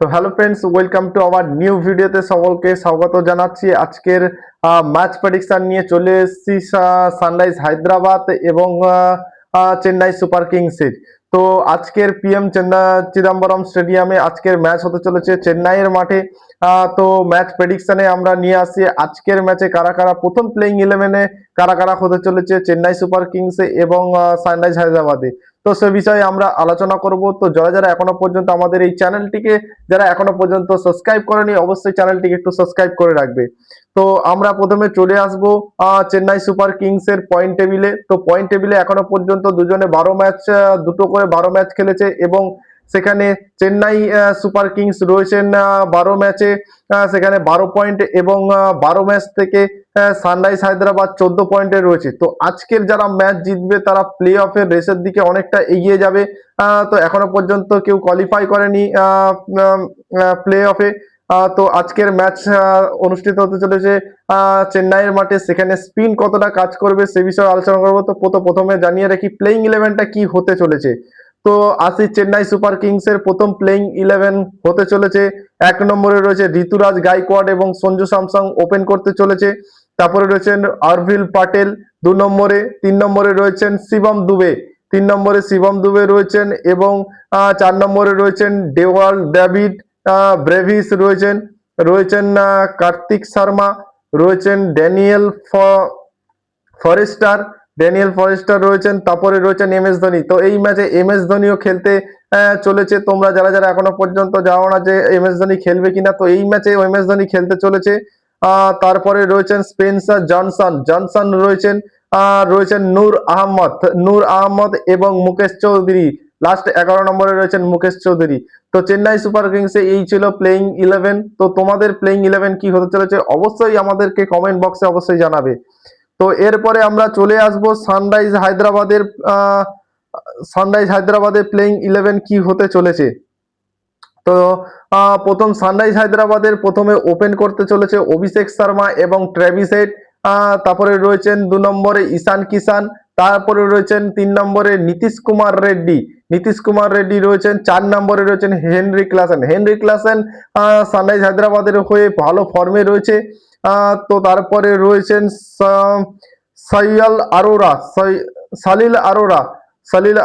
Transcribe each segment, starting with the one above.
তো hello friends, welcome to our new ভিডিওতে সকলকে স্বাগত জানাচ্ছি। আজকের ম্যাচ প্রেডিকশন নিয়ে চলে এসেছি সানরাইজ হায়দ্রাবাদ এবং চেন্নাই সুপার কিংসের। তো আজকের পিএম চিদম্বরম স্টেডিয়ামে আজকের ম্যাচ হতে চলেছে চেন্নাইয়ের মাঠে। তো ম্যাচ প্রেডিকশনে আমরা নিয়ে আসি আজকের ম্যাচে কারা কারা প্রথম প্লেইং ইলেভেনে কারা কারা হতে চলেছে চেন্নাই সুপার কিংসে এবং সানরাইজ হায়দ্রাবাদে। তো সে বিষয়ে আমরা আলোচনা করব। তো যারা যারা এখনো পর্যন্ত আমাদের এই চ্যানেলটিকে যারা এখনো পর্যন্ত সাবস্ক্রাইব করেনি অবশ্যই চ্যানেলটিকে একটু সাবস্ক্রাইব করে রাখবে। তো আমরা প্রথমে চলে আসব চেন্নাই সুপার কিংস এর পয়েন্ট টেবিলে। তো পয়েন্ট টেবিলে এখনো পর্যন্ত দুজনে 12 ম্যাচ, দুটো করে 12 ম্যাচ খেলেছে এবং সেখানে চেন্নাই সুপার কিংস রয়েছেন 12 ম্যাচে, সেখানে 12 পয়েন্ট এবং 12 ম্যাচ থেকে সানরাইজ হায়দ্রাবাদ 14 পয়েন্টে রয়েছে। তো আজকের যারা ম্যাচ জিতবে তারা প্লে অফের রেসের দিকে অনেকটা এগিয়ে যাবে। তো এখনো পর্যন্ত কেউ কোয়ালিফাই করেনি প্লে অফে। তো আজকের ম্যাচ অনুষ্ঠিত হতে চলেছে চেন্নাইয়ের মাঠে। সেখানে স্পিন কতটা কাজ করবে সে বিষয়ে আলোচনা করবো। তো প্রথমে জানিয়ে রাখি প্লেইং ইলেভেনটা কি হতে চলেছে। তো আসি চেন্নাই সুপার কিংস এর প্রথম প্লেইং ইলেভেন হতে চলেছে। 1 নম্বরে রয়েছে ঋতুরাজ গাইকোয়াড এবং সঞ্জু স্যামসং ওপেন করতে চলেছে। তারপরে রয়েছেন অর্ভিল পাটেল 2 নম্বরে। 3 নম্বরে রয়েছেন শিবম দুবে। 3 নম্বরে শিবম দুবে রয়েছেন এবং 4 নম্বরে রয়েছেন ডেওয়াল ডেভিড ব্রেভিস রয়েছেন। রয়েছেন কার্তিক শর্মা, রয়েছেন ফরেস্টার ড্যানিয়েল ফরেস্টার রয়েছেন। তারপরে রয়েছেন এম এস ধোনি। তো এই ম্যাচে এম এস ধোনিও খেলতে চলেছে। তোমরা যারা যারা এখনো পর্যন্ত জানো না যে এম এস ধোনি খেলবে কিনা, তো এই ম্যাচে এম এস ধোনি খেলতে চলেছে। তারপরে রয়েছেন স্পেন্সার জনসন রয়েছেন। রয়েছেন নূর আহমদ এবং মুকেশ চৌধুরী। লাস্ট 11 নম্বরে রয়েছেন মুকেশ চৌধুরী। তো চেন্নাই সুপার কিংসে এই ছিল প্লেইং ইলেভেন। তো তোমাদের প্লেইং ইলেভেন কি হতে চলেছে অবশ্যই আমাদেরকে কমেন্ট বক্সে অবশ্যই জানাবে। তো এরপরে আমরা চলে আসব সানরাইজ হায়দ্রাবাদের প্লেইং ইলেভেন কি হতে চলেছে। তো প্রথম সানরাইজ হায়দ্রাবাদের প্রথমে ওপেন করতে চলেছে অভিষেক শর্মা এবং ট্রেভিস হেড। তারপরে রয়েছেন 2 নম্বরে ঈশান কিষান। তারপরে রয়েছেন 3 নম্বরে নীতিশ কুমার রেড্ডি রয়েছেন। 4 নম্বরে রয়েছেন হেনরি ক্লাসেন সানরাইজ হায়দ্রাবাদের হয়ে ভালো ফর্মে রয়েছে। তো তারপরে রয়েছেন সাইয়াল আরোরা সালিল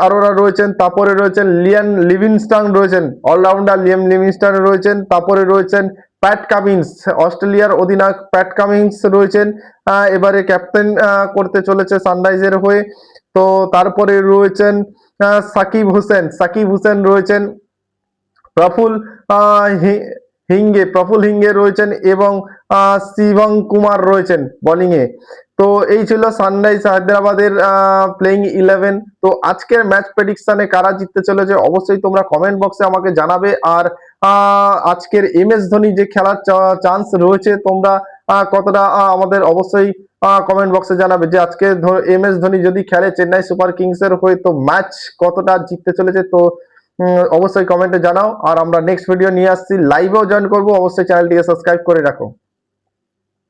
আরোরা রয়েছেন। তারপরে রয়েছেন লিয়াম লিভিংস্টন রয়েছেন, অলরাউন্ডার লিয়াম লিভিংস্টন রয়েছেন। তারপরে রয়েছেন প্যাট কামিন্স, অস্ট্রেলিয়ার অধিনায়ক প্যাট কামিন্স রয়েছেন, এবারে ক্যাপ্টেন করতে চলেছে সানরাইজের হয়ে। তো তারপরে রয়েছেন সাকিব হোসেন রয়েছেন। প্রফুল হিঙ্গে রয়েছেন এবং শিবম কুমার রয়েছেন বোলিং এ। তো এই ছিল সানরাইজ হায়দ্রাবাদের প্লেইং ইলেভেন। তো আজকের ম্যাচ প্রেডিকশনে কারা জিততে চলেছে অবশ্যই তোমরা কমেন্ট বক্সে আমাকে জানাবে। আর আজকের এম এস ধোনি যে খেলার চান্স রয়েছে তোমরা কতটা আমাদের অবশ্যই কমেন্ট বক্সে জানাবে যে আজকে এম এস ধোনি যদি খেলে চেন্নাই সুপার কিংস এর হয়ে তো ম্যাচ কতটা জিততে চলেছে। তো অবশ্যই কমেন্টে জানাও। আর আমরা নেক্সট ভিডিও নিয়ে আসছি, লাইভেও জয়েন করবো। অবশ্যই চ্যানেলটিকে সাবস্ক্রাইব করে রাখো।